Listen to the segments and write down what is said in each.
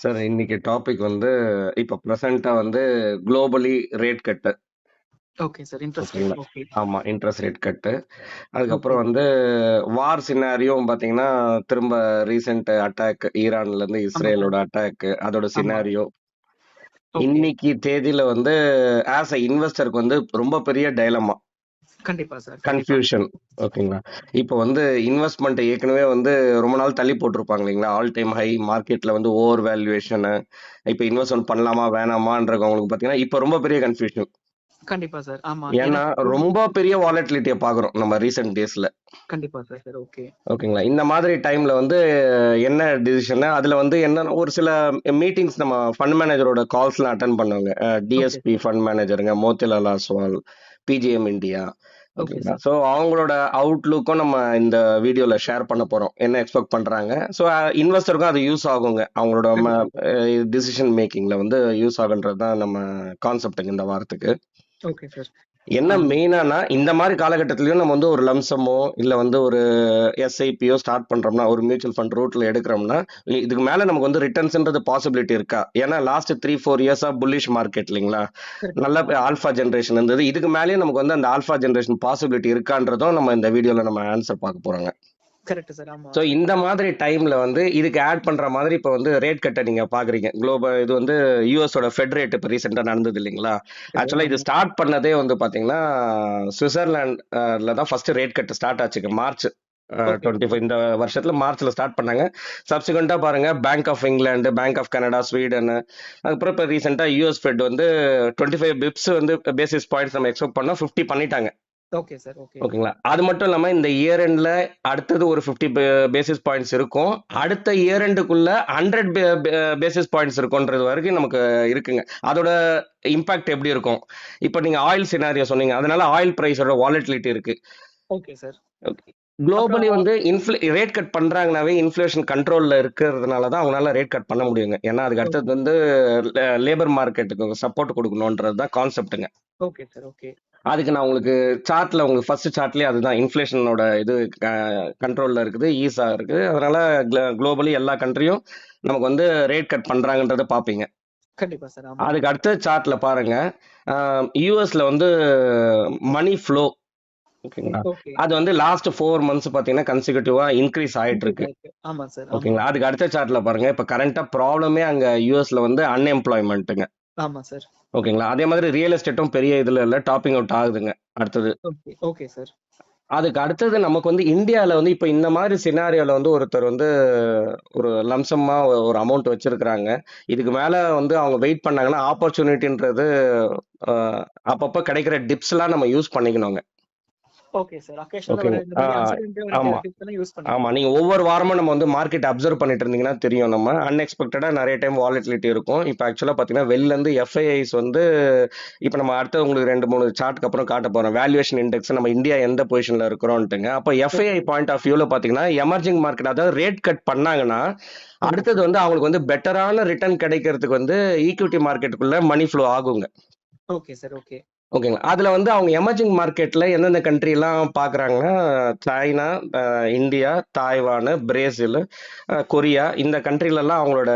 Sir இன்னைக்கு topic வந்து இப்ப பிரசன்ட்டா வந்து globally rate cut. Okay sir. Interest rate. ஓகேங்களா? ஓகே. ஆமா. Interest rate cut. ஓகே. அதுக்கப்புறம் வந்து வார் சினாரியோவும் பார்த்தீங்கன்னா, திரும்ப ரீசென்ட் அட்டாக் ஈரான்லேருந்து ஆமா சார். இஸ்ரேலோட அட்டாக் அதோட ஆமா. சினாரியோ. ஓகே. இன்னைக்கு தேதியில வந்து ஆஸ் அ இன்வெஸ்டருக்கு வந்து ரொம்ப பெரிய டைலமா, கண்டிப்பா சார். கண்டிப்பா. கன்ஃபியூஷன். ஓகேங்களா? இப்போ வந்து இன்வெஸ்ட்மெண்ட் ஏற்கனவே வந்து ரொம்ப நாள் தள்ளி போட்டிருப்பாங்க இல்லைங்களா? ஆல் டைம் ஹை மார்க்கெட்ல வந்து ஓவர் வேல்யூவேஷனு. இப்ப இன்வெஸ்ட்மெண்ட் பண்ணலாமா வேணாமான்றவங்களுக்கு பார்த்தீங்கன்னா, இப்ப ரொம்ப பெரிய கன்ஃபியூஷன். கண்டிப்பா சார். ஆமா. ஏன்னா எனக்கு ரொம்ப பெரிய வாலட்டிலிட்டியை பார்க்குறோம் நம்ம ரீசெண்ட் டேஸ்ல. கண்டிப்பா சார். Sir okay. ஓகேங்களா? இந்த மாதிரி டைம்ல வந்து என்ன டிசிஷன் அதுல வந்து என்ன ஒரு சில மீட்டிங்ஸ் நம்ம ஃபண்ட் மேனேஜரோட கால்ஸ்லாம் அட்டன் பண்ணுவாங்க. Okay DSP sir. ஃபண்ட் மேனேஜருங்க, Motilal Oswal, PGIM India. Okay ஓகேங்களா? சார். ஸோ அவங்களோட அவுட்லுக்கும் நம்ம இந்த வீடியோல ஷேர் பண்ண போறோம். என்ன எக்ஸ்பெக்ட் பண்றாங்க. ஸோ இன்வெஸ்டருக்கும் அது யூஸ் ஆகுங்க. அவங்களோட கண்டிப்பா சார். டிசிஷன் மேக்கிங்ல வந்து யூஸ் ஆகுன்றது தான் நம்ம கான்செப்ட்டுங்க இந்த வாரத்துக்கு. Okay sir. என்ன ஆம். மெயினானா இந்த மாதிரி காலகட்டத்திலயும் நம்ம வந்து ஒரு லம்சமோ இல்ல வந்து ஒரு எஸ்ஐபியோ ஸ்டார்ட் பண்றோம்னா ஒரு மியூச்சுவல் ஃபண்ட் ரூட்ல எடுக்கிறோம்னா இதுக்கு மேல நமக்கு வந்து ரிட்டர்ன்ஸ்ன்றது பாசிபிலிட்டி இருக்கா? ஏன்னா லாஸ்ட் 3-4 இயர்ஸா புல்லிஷ் மார்க்கெட் இல்லைங்களா? கரெக்ட் நல்ல சார். ஆமா. ஆல்ஃபா ஜென்ரேஷன் இருந்தது. இதுக்கு மேலேயும் நமக்கு வந்து அந்த ஆல்ஃபா ஜென்ரேஷன் பாசிபிலிட்டி இருக்கான்றதும் நம்ம இந்த வீடியோல நம்ம ஆன்சர் பார்க்க போறோங்க. Correct sir. ஆமா. ஸோ இந்த மாதிரி டைம்ல வந்து இதுக்கு ஆட் பண்ற மாதிரி இப்போ வந்து ரேட் கட்டை நீங்க பாக்குறீங்க. குளோபல் இது வந்து யூஎஸோட ஃபெட் ரேட் இப்போ ரீசெண்டா நடந்தது இல்லைங்களா? சரி. ஆக்சுவலா இது ஆமாங்க. ஸ்டார்ட் பண்ணதே வந்து பாத்தீங்கன்னா சுவிட்சர்லாந்துல தான் ஃபர்ஸ்ட் ரேட் கட் ஸ்டார்ட் ஆச்சுங்க. March okay. 25 இந்த வருஷத்துல மார்ச்ல ஸ்டார்ட் பண்ணாங்க. சப்சிக்வெண்டா பாருங்க bank of England, bank of Canada, Sweden, அதுக்கப்புறம் இப்போ ரீசெண்டா யூஎஸ் ஃபெட் வந்து 25 பிப்ஸ் வந்து பேசிஸ் பாயிண்ட்ஸ் நம்ம எக்ஸ்பெக்ட் பண்ணோம், 50 பண்ணிட்டாங்க. Okay sir. ஓகே. ஓகேங்களா? அது மட்டும் இல்லாம இந்த இயர் எண்ட்ல அடுத்தது ஒரு 50 பேசிஸ் பாயிண்ட்ஸ் இருக்கும். அடுத்த இயர் எண்டுக்குள்ள 100 பேசிஸ் பாயிண்ட்ஸ் இருக்கும்ன்றது வரைக்கும் நமக்கு இருக்குங்க. அதோட இம்பாக்ட் எப்படி இருக்கும்? இப்போ நீங்க ஆயில் சினாரியோ சொன்னீங்க. அதனால ஆயில் பிரைஸோட வாலட்டிலிட்டி இருக்கு. Okay sir. குளோபலி அப்புறம் வந்து ரேட் கட் பண்றாங்கனாவே இன்ஃப்ளேஷன் கண்ட்ரோல்ல இருக்கிறதுனால தான் அவங்களால ரேட் கட் பண்ண முடியுங்க. ஏன்னா அதுக்கு அடுத்தது ஓகே. வந்து லேபர் மார்க்கெட்டுக்கு சப்போர்ட் கொடுக்கணுன்றது தான் கான்செப்ட்டுங்க. Okay sir. ஓகே. அதுக்கு நான் உங்களுக்கு சார்ட்ல உங்களுக்கு ஃபர்ஸ்ட் சார்ட்லயே அதுதான் இன்ஃப்ளேஷனோட இது கண்ட்ரோல்ல இருக்குது, ஈஸா இருக்குது. அதனால குளோபலி எல்லா கண்ட்ரியும் நமக்கு வந்து ரேட் கட் பண்றாங்கன்றத பாப்பீங்க. கண்டிப்பா சார். ஆமா. அதுக்கு அடுத்த சார்ட்ல பாருங்க, யூஎஸ்ல வந்து மணி ஃப்ளோ. ஓகேங்களா? ஓகே. அது வந்து லாஸ்ட் 4 மந்த்ஸ் பாத்தீங்கன்னா கன்சிக்யூட்டிவா இன்க்ரீஸ் ஆயிட்டு இன்க்ரீஸ் இருக்கு. ஆயிருக்கு. ஆமா சார். ஆமா. ஓகேங்களா? அதுக்கு அடுத்த சார்ட்ல பாருங்க, இப்ப கரண்டா ப்ராப்ளமே அங்க யூஎஸ்ல வந்து அன்எம்ப்ளாய்மெண்ட்டுங்க. ஆமா சார். ஓகேங்களா? அதே மாதிரி ரியல் எஸ்டேட்டும் பெரிய இதுல இல்ல, டாப்பிங் அவுட் ஆகுதுங்க அடுத்தது. ஓகே. Okay sir. அதுக்கு அடுத்தது நமக்கு வந்து இந்தியால வந்து இப்ப இந்த மாதிரி சினாரியோல வந்து ஒருத்தர் வந்து ஒரு லம்சமா ஒரு அமௌண்ட் வச்சிருக்கிறாங்க. இதுக்கு மேல வந்து அவங்க வெயிட் பண்ணாங்கன்னா ஆப்பர்ச்சுனிட்டின்றது அப்பப்ப கிடைக்கிற டிப்ஸ்லாம் நம்ம யூஸ் பண்ணிக்கணுங்க. Okay sir. அக்கேஷனலா வர ஓகேங்க. இந்த மாரி அன்சர்டனிட்டியா வர ஆமா. டிப்ஸ் எல்லாம் யூஸ் ஆமா. பண்ணிக்கலாம். நீங்க ஒவ்வொரு வாரமும் நம்ம வந்து மார்க்கெட் அப்சர்வ் பண்ணிட்டு இருந்தீங்கன்னா தெரியும். நம்ம அன்எக்ஸ்பெக்டடா நெறைய டைம் வாலட்டிலிட்டி இருக்கும். இப்ப ஆக்சுவலா பார்த்தீங்கன்னா, வெளில இருந்து எஃப்ஐஐஸ் வந்து இப்ப நம்ம அடுத்து உங்களுக்கு 2, 3 சார்ட்க்கு அப்புறம் காட்டப் போறோம். வேல்யூவேஷன் இண்டெக்ஸ் நம்ம இந்தியா எந்த பொசிஷன்ல இருக்கிறோம்ட்டுங்க. அப்ப எஃப்ஐஐ ஓகே. பாயிண்ட் ஆஃப் வியூல பார்த்தீங்கன்னா, எமர்ஜிங் மார்க்கெட் அதாவது ரேட் கட் பண்ணாங்கன்னா, ஓகே அடுத்தது சார். வந்து அவங்களுக்கு வந்து பெட்டரான ரிட்டர்ன் கிடைக்கிறதுக்கு வந்து ஈக்விட்டி மார்க்கெட்டுக்குள்ள மணி ஃப்ளோ ஆகுங்க. Okay sir. ஓகே. ஓகேங்களா? அதுல வந்து அவங்க எமர்ஜிங் மார்க்கெட்ல எந்தெந்த கண்ட்ரி எல்லாம் பார்க்குறாங்கன்னா, சைனா, இந்தியா, தாய்வானு, பிரேசில், கொரியா இந்த கண்ட்ரிலலாம் அவங்களோட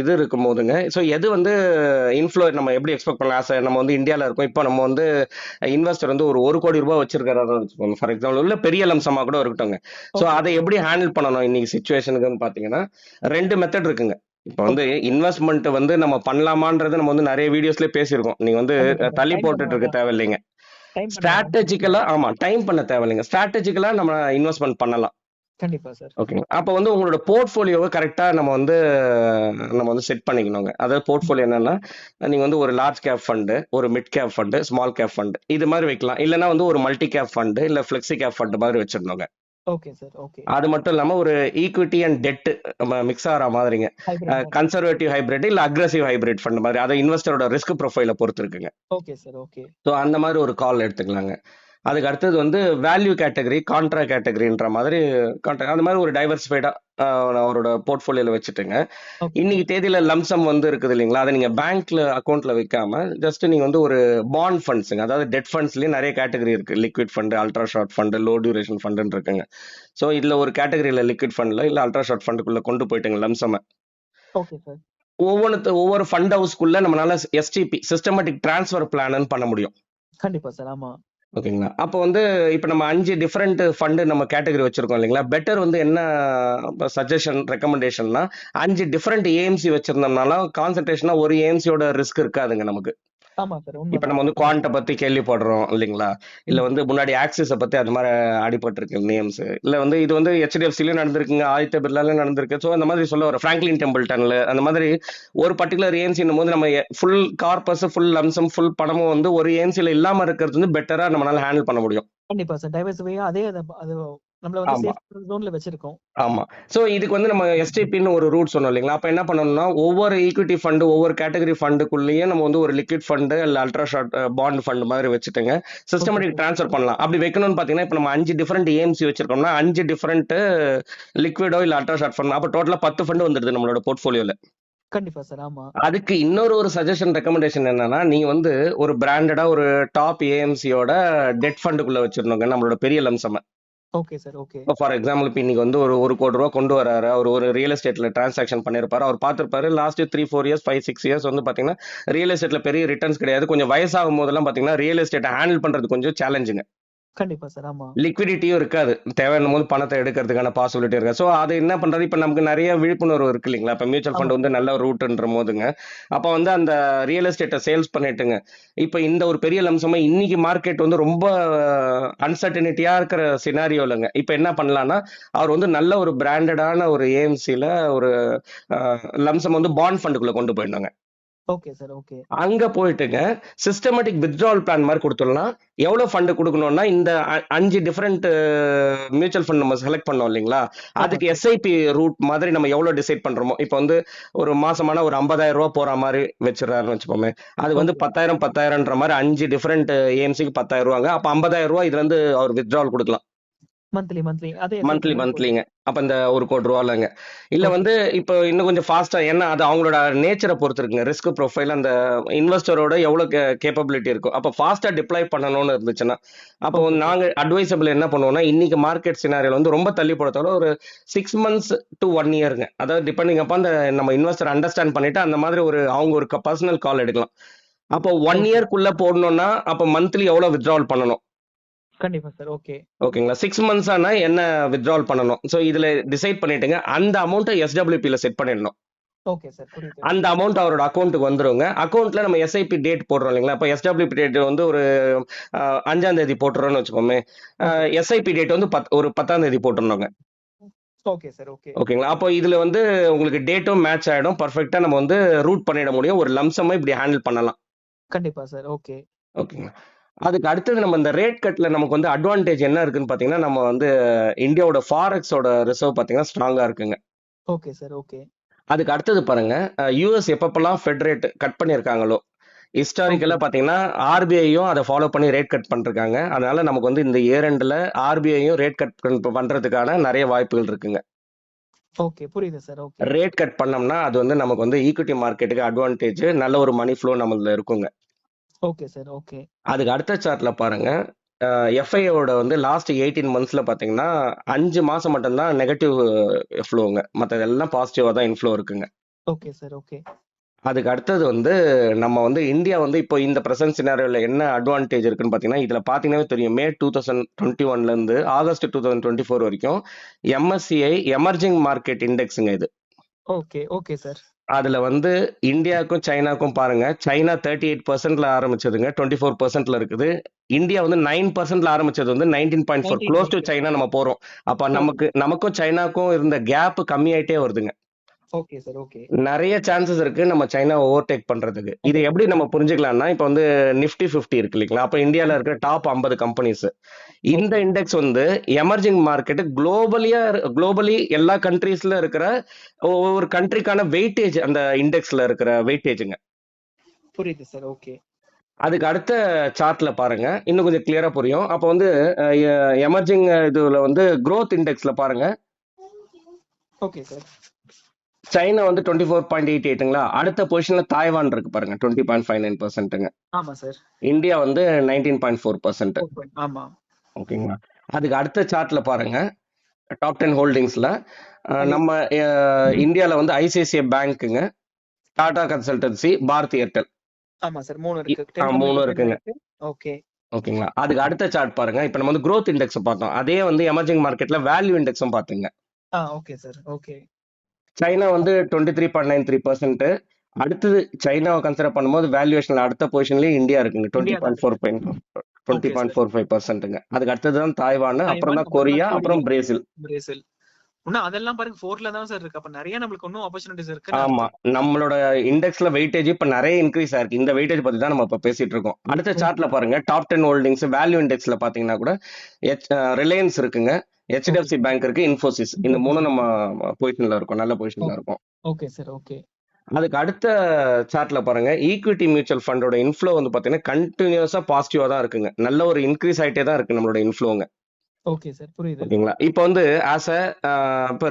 இது இருக்கும்போதுங்க. ஸோ எது வந்து இன்ஃப்ளோ நம்ம எப்படி எக்ஸ்பெக்ட் பண்ணலாம்? நம்ம வந்து இந்தியால இருக்கோம். இப்போ நம்ம வந்து இன்வெஸ்டர் வந்து ஒரு ₹1,00,00,000 வச்சிருக்காருன்னு வச்சுக்கோங்க. ஃபார் எக்ஸாம்பிள் இல்ல பெரிய லம்சமா கூட இருக்கட்டும்ங்க. ஸோ ஓகே அதை சார். எப்படி ஹேண்டில் பண்ணணும் இன்னைக்கு சிச்சுவேஷனுக்குன்னு பார்த்தீங்கன்னா, 2 மெத்தட் இருக்குங்க. இப்போ வந்து ஓகே. இன்வெஸ்ட்மெண்ட் வந்து நம்ம பண்ணலாமான்றது நம்ம வந்து நிறைய வீடியோஸ்லயே பேசியிருக்கோம். நீங்க வந்து கண்டிப்பா சார். தள்ளி டைம் பண்ண போட்டுட்டு இருக்க வேண்டாம். தேவையில்லைங்க. டைம் பண்ண வேண்டாம். ஸ்ட்ராட்டஜிக்கலா ஆமா டைம் பண்ண தேவையில்லைங்க. ஸ்ட்ராட்டஜிக்கலா நம்ம இன்வெஸ்ட்மெண்ட் பண்ணலாம். கண்டிப்பா சார். ஓகேங்க. அப்ப வந்து உங்களோட போர்ட்ஃபோலியோவ கரெக்ட்டா நம்ம வந்து செட் பண்ணிக்கணுங்க. அதாவது போர்ட்ஃபோலியோ என்னன்னா, நீங்க வந்து ஒரு லார்ஜ் கேப் ஃபண்ட், ஒரு mid cap fund, small cap fund இது மாரி வைக்கலாம். இல்லன்னா வந்து ஒரு மல்டி கேப் ஃபண்ட், இல்ல ஃப்ளெக்ஸி கேப் ஃபண்ட் மாரி வச்சிடணுங்க. Okay sir. ஓகே. அது மட்டும் இல்லாம ஒரு ஈக்விட்டி அண்ட் டெட் நம்ம மிக்ஸ் ஆகுற மாதிரிங்க. ஹைபிரிட் மாரி. கன்சர்வேட்டிவ் ஹைபிரிட் இல்ல அக்ரெசிவ் ஹைபிரிட் ஃபண்ட் மாரி. அது இன்வெஸ்டரோட ரிஸ்க் ப்ரொஃபைல பொறுத்து இருக்குங்க. Okay sir. ஓகே. ஸோ அந்த மாதிரி ஒரு கால் எடுத்துக்கலாங்க. அதுக்கு அடுத்தது வந்து வேல்யூ கேட்டகரி, கான்ட்ரா கேட்டகரின்ற மாதிரி அந்த மாதிரி ஒரு டைவர்சிஃபைடா அவரோட போர்ட்ஃபோலியோல வச்சுட்டுங்க. ஓகே இன்னைக்கு சார். தேதியில லம்சம் வந்து இருக்குது இல்லைங்களா? அதை நீங்க பேங்க்ல அக்கௌண்ட்ல வைக்காம ஜஸ்ட் நீங்க வந்து ஒரு பாண்ட் ஃபண்ட்ஸுங்க. அதாவது டெட் ஃபண்ட்ஸ்லயே நிறைய கேட்டகரி இருக்கு. Liquid fund, ultra short fund, low duration ஃபண்டுன்னு இருக்குங்க. ஸோ இதுல ஒரு கேட்டகரியில லிக்விட் ஃபண்ட்ல இல்ல அல்ட்ரா ஷார்ட் ஃபண்டுக்குள்ள கொண்டு போயிட்டுங்க லம்சம். Okay sir. ஒவ்வொரு ஃபண்ட் ஹவுஸ்க்குள்ள நம்மளால எஸ்டிபி சிஸ்டமேட்டிக் டிரான்ஸ்ஃபர் பிளான் பண்ண முடியும். கண்டிப்பா சார். ஆமா. ஓகேங்களா? அப்போ வந்து இப்ப நம்ம 5 டிஃபரெண்ட் ஃபண்ட் நம்ம கேட்டகரி வச்சிருக்கோம் இல்லைங்களா? பெட்டர் வந்து என்ன சஜஷன், ரெக்கமெண்டேஷன்னா 5 டிஃபரெண்ட் ஏஎம்சி வச்சிருந்தோம்னாலும் கான்சன்ட்ரேஷனா ஒரு ஏஎம்சியோட ரிஸ்க் இருக்காதுங்க நமக்கு. ஆமா சார். இப்ப உண்மைதான். நம்ம வந்து குவாண்ட்ட பத்தி கேள்விப்படுறோம் இல்லைங்களா? இல்ல ம். வந்து முன்னாடி ஆக்சிஸ பத்தி அது மாரி அடிபட்டிருக்கு நேம்ஸ். இல்ல வந்து இது வந்து HDFCலயும் நடந்திருக்குங்க, ஆதித்ய பிர்லாலயும் நடந்திருக்கு. ஸோ அந்த மாதிரி சொல்ல வரேன். பிராங்க்லின் டெம்பிள்டன்ல அந்த மாதிரி ஒரு பர்ட்டிகுலர் ஏஎம்சின்னும் போது நம்ம full corpus, full lump sum, full பணமும் வந்து ஒரு ஏஎம்சில இல்லாம இருக்கிறது வந்து பெட்டரா நம்மளால ஹேண்டில் பண்ண முடியும். கண்டிப்பா சார். டைவர்சிஃபையா அதே அது நம்மள வந்து ஆமா. சேஃப் ஜோன்ல வச்சிருக்கோம். ஆமா. சோ இதுக்கு வந்து நம்ம எஸ்டிபின்னு ஒரு ரூட் சொன்னோம் இல்லைங்களா? அப்ப என்ன பண்ணணும்னா, ஒவ்வொரு ஈக்விட்டி ஃபண்ட், ஒவ்வொரு கேட்டகரி ஃபண்டுக்குள்ளேயே நம்ம வந்து ஒரு லிக்விட் ஃபண்ட் இல்ல அல்ட்ரா ஷார்ட் பாண்ட் ஃபண்ட் மாதிரி வச்சுட்டுங்க, ஓகே சிஸ்டமேட்டிக் சார். ட்ரான்ஸ்ஃபர் பண்ணலாம். அப்படி வைக்கணும்னு பார்த்தீங்கன்னா, இப்ப நம்ம 5 டிஃபரெண்ட் ஏஎம்சி வச்சிருக்கோம்னா, 5 டிஃபரெண்ட் லிக்விடோ இல்ல அல்ட்ரா ஷார்ட் ஃபண்ட். அப்ப டோட்டலா 10 ஃபண்ட் வந்துடுது நம்மளோட போர்ட்ஃபோலியோல. கண்டிப்பா சார். ஆமா. அதுக்கு இன்னொரு சஜஷன் ரெக்கமெண்டேஷன் என்னன்னா, நீங்க வந்து ஒரு பிராண்டடா ஒரு டாப் ஏஎம்சியோட டெட் ஃபண்டுக்குள்ள வச்சிரணுங்க நம்மளோட பெரிய லம்சம. Okay sir. ஓகே. இப்போ ஃபார் எக்ஸாம்பிள் இப்போ இன்னைக்கு வந்து ஒரு 1 கோடி ரூபா கொண்டு வராரு. அவர் ஒரு ரியல் எஸ்டேட்ல டிரான்சாக்ஷன் பண்ணியிருப்பாரு. அவர் பார்த்திருப்பாரு லாஸ்ட் 3-4 இயர்ஸ் 5-6 இயர்ஸ் வந்து பாத்தீங்கன்னா ரியல் எஸ்டேட்ல பெரிய ரிட்டர்ன்ஸ் கிடையாது. கொஞ்சம் வயசாகும் போதெல்லாம் பாத்தீங்கன்னா ரியல் எஸ்டேட்டை ஹேண்டில் பண்றது கொஞ்சம் சேலஞ்சுங்க. கண்டிப்பா சார். ஆமா. லிக்விடிட்டியும் இருக்காது. தேவையான போது பணத்தை எடுக்கிறதுக்கான பாசிபிலிட்டி இருக்கு. ஸோ அது என்ன பண்றது, இப்போ நமக்கு நிறைய விழிப்புணர்வு இருக்கு இல்லைங்களா? இப்போ மியூச்சுவல் ஆமா ஃபண்ட் வந்து சார். நல்ல ரூட்ன்ற போதுங்க. அப்போ வந்து அந்த ரியல் எஸ்டேட்டை சேல்ஸ் பண்ணிட்டுங்க. இப்போ இந்த ஒரு பெரிய லம்சமா இன்னைக்கு மார்க்கெட் வந்து ரொம்ப அன்சர்டனிட்டியா இருக்கிற சினாரியோலங்க. இப்போ என்ன பண்ணலாம்னா, அவர் வந்து நல்ல ஒரு பிராண்டடான ஒரு ஏஎம்சில ஒரு லம்சம் வந்து பாண்ட் ஃபண்டுக்குள்ள கொண்டு போயிடணுங்க. Okay sir. ஓகே. அங்க போயிட்டுங்க சிஸ்டமேட்டிக் வித்ட்ராவல் பிளான் மாதிரி கொடுத்துடலாம். எவ்வளவு ஃபண்ட் கொடுக்கணும்னா இந்த 5 டிஃபரெண்ட் மியூச்சுவல் ஃபண்ட் நம்ம செலக்ட் பண்ணோம் இல்லைங்களா? ஆமா அதுக்கு சார். எஸ்ஐபி ரூட் மாதிரி நம்ம எவ்வளவு டிசைட் பண்றோமோ, இப்போ வந்து ஒரு மாசமான ஒரு 50,000 ரூபாய் போற மாதிரி வச்சிடறாருன்னு வச்சுப்போமே. அது வந்து ஓகே. 10,000 10,000ன்ற மாதிரி 5 டிஃபரெண்ட் ஏஎம்சிக்கு 10,000 ரூபாங்க. அப்ப 50,000 ரூபாய் இதுல இருந்து அவர் வித்ட்ராவல் கொடுக்கலாம். மந்த்லி அதே எஸ்ஐபி மந்த்லி மாதிரி போயிடும். மந்த்லிங்க. அப்ப இந்த 1 கோடி ரூபாய்லங்க. இல்ல ஓகே. வந்து இப்போ இன்னும் கொஞ்சம் ஃபாஸ்ட்டா, ஏன்னா அது அவங்களோட நேச்சர பொறுத்து இருக்குங்க. ரிஸ்க் ப்ரொஃபைல் அந்த இன்வெஸ்டரோட எவ்வளவு கேப்பபிலிட்டி இருக்கும். அப்ப ஃபாஸ்ட்டா டிப்ளாய் பண்ணணும்னு இருந்துச்சுன்னா, அப்போ ஓகே சார். நாங்க அட்வைசபிள் என்ன பண்ணுவோம்னா, இன்னைக்கு மார்க்கெட் சினாரியோல வந்து ரொம்ப தள்ளி போடத்தால ஒரு 6 மந்த்ஸ் to 1 இயர்ங்க. அதாவது டிபெண்டிங் அப்பான் நம்ம இன்வெஸ்டர் அண்டர்ஸ்டாண்ட் பண்ணிட்டு அந்த மாதிரி அவங்க ஒரு பர்சனல் கால் எடுக்கலாம். அப்போ 1 ஓகே. இயர்க்குள்ள போடணும்னா, அப்ப மந்த்லி எவ்வளவு வித்ட்ராவல் பண்ணணும்? கண்டிப்பா சார். ஓகே. ஓகேங்களா? 6 மந்த்ஸ் ஆனா என்ன வித்ட்ராவல் பண்ணணும்? சோ இதுல டிசைட் பண்ணிட்டுங்க. அந்த அமௌண்ட்ட SWPல செட் பண்ணிடணும். Okay sir. புரியுது. அந்த அமௌண்ட் அவரோட அக்கவுண்ட்க்கு வந்துருங்க. அக்கவுண்ட்ல நம்ம எஸ்ஐபி டேட் போடுறோம் இல்லைங்களா? இப்ப SWP டேட் வந்து ஒரு 5ஆம் தேதி போட்டுறோம்னு வச்சுக்கோமே. ஓகே. எஸ்ஐபி டேட் வந்து ஒரு 10ஆம் தேதி போட்டுறணுங்க. Okay sir. ஓகே. ஓகேங்களா? அப்போ இதுல வந்து உங்களுக்கு டேட்டும் மேட்ச் ஆயிடும். பெர்ஃபெக்ட்டா நம்ம வந்து ரூட் பண்ணிட முடியும். ஒரு லம்சமா இப்படி ஹேண்டில் பண்ணலாம். கண்டிப்பா சார். ஓகே. ஓகேங்களா? அதுக்கு அடுத்தது நம்ம இந்த ரேட் கட்ல நமக்கு வந்து அட்வான்டேஜ் என்ன இருக்குன்னு பாத்தீங்கன்னா, நம்ம வந்து இந்தியாவோட ஃபாரெக்ஸோட ரிசர்வ் பாத்தீங்கன்னா ஸ்ட்ராங்கா இருக்குங்க. Okay sir. ஓகே. அதுக்கு அடுத்தது பாருங்க, யுஎஸ் எப்பப்பெல்லாம் ஃபெட் ரேட் கட் பண்ணியிருக்காங்களோ, ஓகே. ஹிஸ்டாரிக்கலா பாத்தீங்கன்னா ஆர்பிஐயும் அதை ஃபாலோ பண்ணி ரேட் கட் பண்ணிருக்காங்க. அதனால நமக்கு வந்து இந்த இயர் எண்ட்ல ஆர்பிஐயும் ரேட் கட் பண்றதுக்கான நிறைய வாய்ப்புகள் இருக்குங்க. ஓகே. புரியுது சார். ஓகே. ரேட் கட் பண்ணோம்னா அது வந்து நமக்கு வந்து ஈக்விட்டி மார்க்கெட்டுக்கு அட்வான்டேஜ், நல்ல ஒரு மணி ஃப்ளோ நம்மள இருக்குங்க. Okay sir. ஓகே. அதுக்கு அடுத்த சார்ட்ல பாருங்க, எஃப்ஐஓட வந்து லாஸ்ட் 18 மந்த்ஸ்ல பாத்தீங்கன்னா 5 மாசம் மட்டும்தான் நெகட்டிவ் ஃப்ளோங்க. மத்ததெல்லாம் பாசிட்டிவா தான் இன்ஃப்ளோ இருக்குங்க. Okay sir. ஓகே. அதுக்கு அடுத்தது வந்து நம்ம வந்து இந்தியா வந்து இப்போ இந்த பிரசன்ட் சினாரியோல என்ன அட்வான்டேஜ் இருக்குன்னு பாத்தீங்கன்னா, இதுல பாத்தீங்கன்னாவே தெரியும். மே 2021ல இருந்து ஆகஸ்ட் 2024 வரைக்கும் MSCI எமர்ஜிங் மார்க்கெட் இண்டெக்ஸ்ங்க இது. ஓகே. Okay sir. அதுல வந்து இந்தியாவுக்கும் சைனாக்கும் பாருங்க. சைனா 38%ல ஆரம்பிச்சதுங்க. 24%ல இருக்குது. இந்தியா வந்து 9%ல ஆரம்பிச்சது வந்து 19.4 க்ளோஸ் டு 19.4. சைனா நம்ம போறோம். அப்ப ஓகே. நமக்கும் சைனாக்கும் இருந்த கேப் கம்மியாயிட்டே வருதுங்க. Okay sir. ஓகே. நெறைய சான்சஸ் இருக்கு நம்ம சைனாவ ஓவர்டேக் பண்றதுக்கு. இது ஓகே. எப்படி நம்ம புரிஞ்சுக்கலாம்னா, இப்ப வந்து நிஃப்டி 50 இருக்கு இல்லைங்களா? அப்ப இந்தியால இருக்கிற டாப் 50 கம்பெனிஸ். இந்த ஓகே. இண்டெக்ஸ் வந்து எமர்ஜிங் மார்க்கெட் குளோபலி எல்லா கண்ட்ரீஸ்ல இருக்கிற ஒவ்வொரு கண்ட்ரிக்கான வெயிட்டேஜ் அந்த இண்டெக்ஸ்ல இருக்கிற வெயிட்டேஜ்ங்க. புரியுது சார். ஓகே. அதுக்கு அடுத்த சார்ட்ல பாருங்க. இன்னும் கொஞ்சம் கிளியரா புரியும். அப்ப வந்து எமர்ஜிங் இதுல வந்து குரோத் இண்டெக்ஸ்ல பாருங்க. Okay sir. சைனா வந்து 24.88ங்களா? அடுத்த பொசிஷன்ல தாய்வான் இருக்கு பாருங்க. 20.59%ங்க. ஆமா சார். இந்தியா வந்து 19.4%. ஆமா. ஓகேங்களா? அதுக்கு அடுத்த சார்ட்ல பாருங்க. டாப் 10 ஹோல்டிங்ஸ்ல நம்ம இந்தியால வந்து ஐசிஐசிஐ பேங்க்குங்க. டாடா கன்சல்டன்சி, பாரதி ஏர்டெல். ஆமா சார் 3 இருக்கு. டெலிகாம் 3 இருக்கு, இருக்குங்க. இருக்கு. ஓகே. ஓகேங்களா? அதுக்கு அடுத்த சார்ட் பாருங்க. இப்ப நம்ம வந்து குரோத் இண்டெக்ஸ் பார்த்தோம். அதே வந்து எமர்ஜிங் மார்க்கெட்ல வேல்யூ இண்டெக்ஸும் பாத்துங்க. Okay sir. ஓகே. சைனா வந்து 23.93%. அடுத்தது சைனாவை கன்சிடர் பண்ணும்போது வேல்யூவேஷன்ல அடுத்த பொசிஷன்லயே இந்தியா இருக்குங்க. இந்தியா தான் இருக்கு. Okay sir. 20.45%ங்க. அதுக்கு அடுத்தது தான் தாய்வான், அப்புறம் தைவான், தான் அப்புறம் கொரியா, தான் அப்புறம் கொரியா, பிரேசில். பிரேசில். இன்னும் அதெல்லாம் பாருங்க 4ல தான் சார் இருக்கு. அப்ப நெறைய நம்மளுக்கு இன்னும் ஆப்பர்ச்சுனிட்டிஸ் இருக்குன்னு ஆமா. அர்த்தம். நம்மளோட இண்டெக்ஸ்ல வெயிட்டேஜ் இப்ப நிறைய இன்க்ரீஸ் ஆயிருக்கு. இந்த வெயிட்டேஜ் பத்தி தான் நம்ம இப்ப பேசிட்டு இருக்கோம். அடுத்த சார்ட்ல ஓகே. பாருங்க. டாப் 10 ஹோல்டிங்ஸ் வேல்யூ இண்டெக்ஸ்ல பாத்தீங்கன்னா கூட ரிலையன்ஸ் இருக்குங்க, ஓகே HDFC சார். பேங்க் இருக்கு, இன்ஃபோசிஸ். இந்த இன்ஃபோசிஸ் மூணும் நம்ம இருக்கு. பொசிஷன்ல இருக்கோம். நல்ல பொசிஷன்ல ஓகே. இருக்கோம். Okay sir. ஓகே. அதுக்கு அடுத்த சார்ட்ல பாருங்க. ஈக்விட்டி மியூச்சுவல் ஃபண்டோட இன்ஃப்ளோ வந்து பாத்தீங்கன்னா கண்டினியூஸா பாசிட்டிவா தான் இருக்குங்க. நல்ல ஒரு இன்க்ரீஸ் ஆயிட்டே தான் இருக்கு நம்மளோட இன்ஃப்ளோங்க. Okay sir. புரியுது. ஓகேங்களா? இப்போ வந்து இப்போ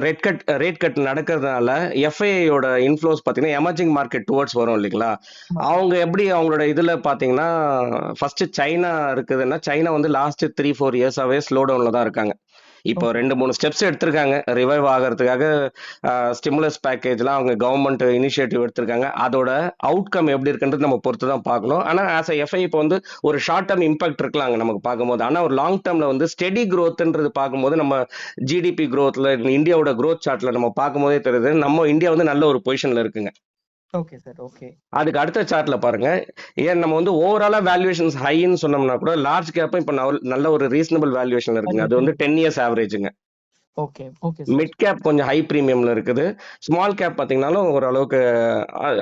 ரேட் கட் நடக்கிறதுனால எஃப்ஐஐயோட இன்ஃப்ளோஸ் பாத்தீங்கன்னா எமர்ஜிங் மார்க்கெட் டுவர்ட்ஸ் வரும் இல்லைங்களா? ஆமா சார். அவங்க எப்படி அவங்களோட இதுல பாத்தீங்கன்னா ஃபர்ஸ்ட் சைனா இருக்குதுன்னா சைனா வந்து லாஸ்ட் 3-4 இயர்ஸாவே ஸ்லோ டவுன்ல தான் இருக்காங்க. இப்போ ஓகே. 2-3 ஸ்டெப்ஸ் எடுத்திருக்காங்க ரிவைவ் ஆகிறதுக்காக. ஸ்டிமுலஸ் பேக்கேஜ்லாம் அவங்க கவர்மெண்ட் இனிஷியேட்டிவ் எடுத்திருக்காங்க. அதோட அவுட்கம் எப்படி இருக்குன்றது நம்ம பொறுத்து தான் பார்க்கணும். ஆனா ஆஸ் எஃப்ஐ இப்போ வந்து ஒரு ஷார்ட் டேர்ம் இம்பாக்ட் இருக்கலாங்க நமக்கு பார்க்கும்போது. ஆனா ஒரு லாங் டேர்ம்ல வந்து ஸ்டெடி growthன்றது பார்க்கும்போது நம்ம ஜிடிபி growthல இந்தியாவோட growth சார்ட்ல நம்ம பார்க்கும்போதே தெரியுது நம்ம இந்தியா வந்து நல்ல ஒரு பொசிஷன்ல இருக்குங்க. Okay sir. ஓகே. அதுக்கு அடுத்த சார்ட்ல பாருங்க. ஏன் நம்ம வந்து ஓவராலா வேல்யூவேஷன்ஸ் ஹைன்னு சொன்னோம்னா கூட லார்ஜ் கேப்பும் இப்போ நல்ல ஒரு ரீசனபிள் வேல்யூவேஷன் இருக்குங்க. அது வந்து 10 இயர்ஸ் ஆவரேஜுங்க. Okay. Okay sir. Mid cap கொஞ்சம் ஹை பிரீமியம்ல இருக்குது. ஸ்மால் கேப் பாத்தீங்கன்னாலும் ஓரளவுக்கு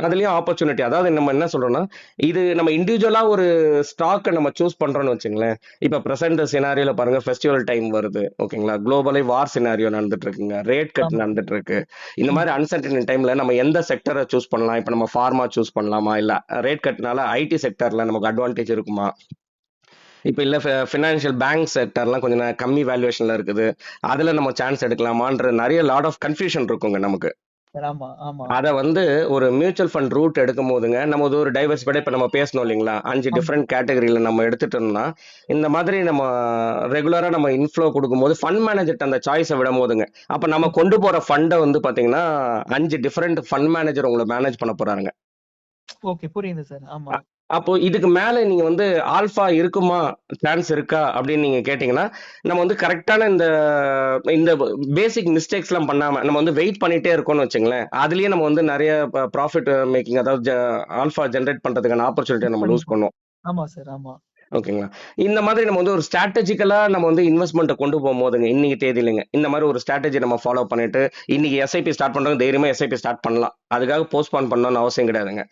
அதுலயும் ஆப்பர்ச்சுனிட்டி. அதாவது நம்ம என்ன சொல்றோம்னா இது நம்ம இண்டிவிஜுவலா ஒரு ஸ்டாக்கை நம்ம சூஸ் பண்றோம்னு வச்சுங்களேன். இப்ப பிரசன்ட் சினாரியோல பாருங்க, ஃபெஸ்டிவல் டைம் வருது. ஓகேங்களா? குளோபலி வார் சினாரியோ நடந்துட்டு இருக்குங்க, ரேட் கட் ஆமா. நடந்துட்டு இருக்கு. இந்த மாதிரி அன்சர்டன் டைம்ல நம்ம எந்த செக்டரை சூஸ் பண்ணலாம்? இப்ப நம்ம ஃபார்மா சூஸ் பண்ணலாமா, இல்ல ரேட் கட்னால ஐடி செக்டர்ல நமக்கு அட்வான்டேஜ் இருக்குமா? இப்ப இல்ல ஃபினான்ஷியல் பேங்க் செக்டர்லாம் கொஞ்சம் கம்மி வேல்யூவேஷன்ல இருக்குது, அதுல நம்ம சான்ஸ் எடுக்கலாமான்ற நிறைய லாட் ஆஃப் கன்ஃபியூஷன் இருக்குங்க நமக்கு. சார். ஆமா, ஆமா. அத வந்து ஒரு மியூச்சுவல் ஃபண்ட் ரூட் எடுக்கும் போதுங்க நம்ம ஒரு டைவர்சிஃபைடா இப்ப நம்ம பேசணும் இல்லைங்களா? 5 ஆமா. டிஃபரெண்ட் கேட்டகரியில நம்ம எடுத்துட்டோம்னா இந்த மாதிரி நம்ம ரெகுலரா நம்ம இன்ஃப்ளோ கொடுக்கும்போது ஃபண்ட் மேனேஜர் அந்த சாய்ஸை விடும் போதுங்க, அப்ப நம்ம கொண்டு போற ஃபண்டை வந்து பாத்தீங்கன்னா 5 டிஃபரெண்ட் ஃபண்ட் மேனேஜர் உங்களை மேனேஜ் பண்ண போறாங்க. ஓகே. புரியுது சார். ஆமா. அப்போ இதுக்கு மேல நீங்க வந்து ஆல்பா இருக்குமா, சான்ஸ் இருக்கா அப்படின்னு நீங்க கேட்டீங்கன்னா நம்ம வந்து கரெக்டான இந்த இந்த பேசிக் மிஸ்டேக்ஸ் எல்லாம் பண்ணாம நம்ம வந்து வெயிட் பண்ணிட்டே இருக்கோம்னு வச்சுங்களேன், அதுலயே நம்ம வந்து நிறைய ப்ராஃபிட் மேக்கிங், அதாவது ஆல்பா ஜென்ரேட் பண்றதுக்கான ஆப்பர்ச்சுனிட்டியை மிஸ் நம்ம லூஸ் பண்ணிட்டோம். பண்ணுவோம். ஆமா சார். ஆமா. ஓகேங்களா? இந்த மாதிரி நம்ம வந்து ஒரு ஸ்ட்ராட்டஜிக்கலா நம்ம வந்து இன்வெஸ்ட்மெண்ட்டை கொண்டு போகும்போதுங்க, இன்னைக்கு தேதியிலங்க இந்த மாதிரி ஒரு ஸ்ட்ராட்டஜி நம்ம ஃபாலோ பண்ணிட்டு இன்னைக்கு எஸ்ஐபி ஸ்டார்ட் பண்றவங்க தைரியமா எஸ்ஐபி ஸ்டார்ட் பண்ணலாம். அதுக்காக போஸ்ட்பான் பண்ணணும்னு அவசியம் கிடையாதுங்க.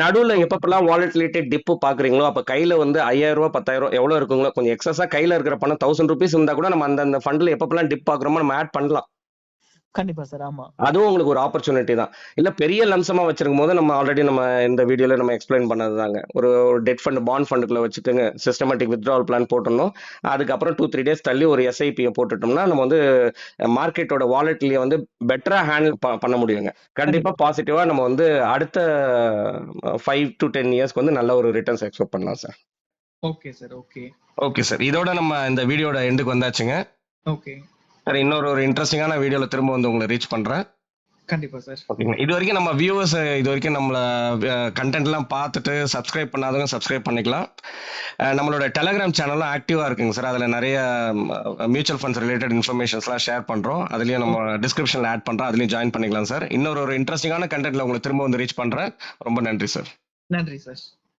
நடுவுல ஓகே. எப்பப்பெல்லாம் வாலட்டிலிட்டி டிப் பாக்குறீங்களோ அப்ப கையில வந்து 5,000 ரூபாய் 10,000 எவ்வளவு இருக்குங்களோ கொஞ்சம் எக்ஸஸா கையில இருக்கிற பணம் 1000 ருபீஸ் இருந்தா கூட நம்ம அந்த ஃபண்ட்ல எப்பப்பெல்லாம் டிப் பாக்குறோமோ நம்ம ஆட் பண்ணலாம். கண்டிப்பா சார். ஆமா. அதுவும் உங்களுக்கு ஒரு ஆப்பர்ச்சுனிட்டி தான். இல்ல பெரிய லம்சமா வச்சிருக்கும் போது நம்ம ஆல்ரெடி நம்ம இந்த வீடியோல நம்ம எக்ஸ்பிளைன் பண்ணதுதாங்க. ஒரு டெட் ஃபண்ட் பாண்ட் ஃபண்டுக்குள்ள வச்சுட்டுங்க சிஸ்டமேட்டிக் வித்ட்ராவல் பிளான் போட்டணும். அதுக்கப்புறம் 2-3 டேஸ் தள்ளி ஒரு எஸ்ஐபி போட்டுட்டோம்னா நம்ம வந்து மார்க்கெட்டோட வாலெட்லயே வந்து பெட்டரா ஹேண்டில் பண்ண முடியுங்க. கண்டிப்பா கண்டிப்பா. பாசிட்டிவா நம்ம வந்து அடுத்த 5 to 10 இயர்ஸ்க்கு வந்து நல்ல ஒரு ரிட்டர்ன்ஸ் எக்ஸ்பெக்ட் பண்ணலாம் sir. Okay sir. Okay. Okay sir. இதோட நம்ம இந்த வீடியோட எண்டுக்கு வந்தாச்சுங்க. ஓகே. சார் இன்னொரு இன்ட்ரெஸ்டிங்கான வீடியோல திரும்ப வந்து உங்களை ரீச் பண்றேன். கண்டிப்பா சார். ஓகேங்க. இது வரைக்கும் நம்ம வியூவர்ஸ் இது வரைக்கும் நம்மள கண்டென்ட்லாம் பார்த்துட்டு சப்ஸ்கிரைப் பண்ணாதவங்க சப்ஸ்கிரைப் பண்ணிக்கலாம். நம்மளோட டெலகிராம் சேனலும் ஆக்டிவா இருக்குங்க சார். அதுல நிறைய மியூச்சுவல் ஃபண்ட்ஸ் ரிலேட்டட் இன்ஃபர்மேஷன்ஸ்லாம் ஷேர் பண்றோம். அதுலயும் நம்ம டிஸ்கிரிப்ஷன்ல ஆட் பண்றோம். அதுலயும் ஜாயின் பண்ணிக்கலாம் சார். இன்னொரு இன்ட்ரெஸ்டிங்கான கண்டென்ட்ல உங்களை திரும்ப வந்து ரீச் பண்றேன். ரொம்ப நன்றி சார். நன்றி சார்.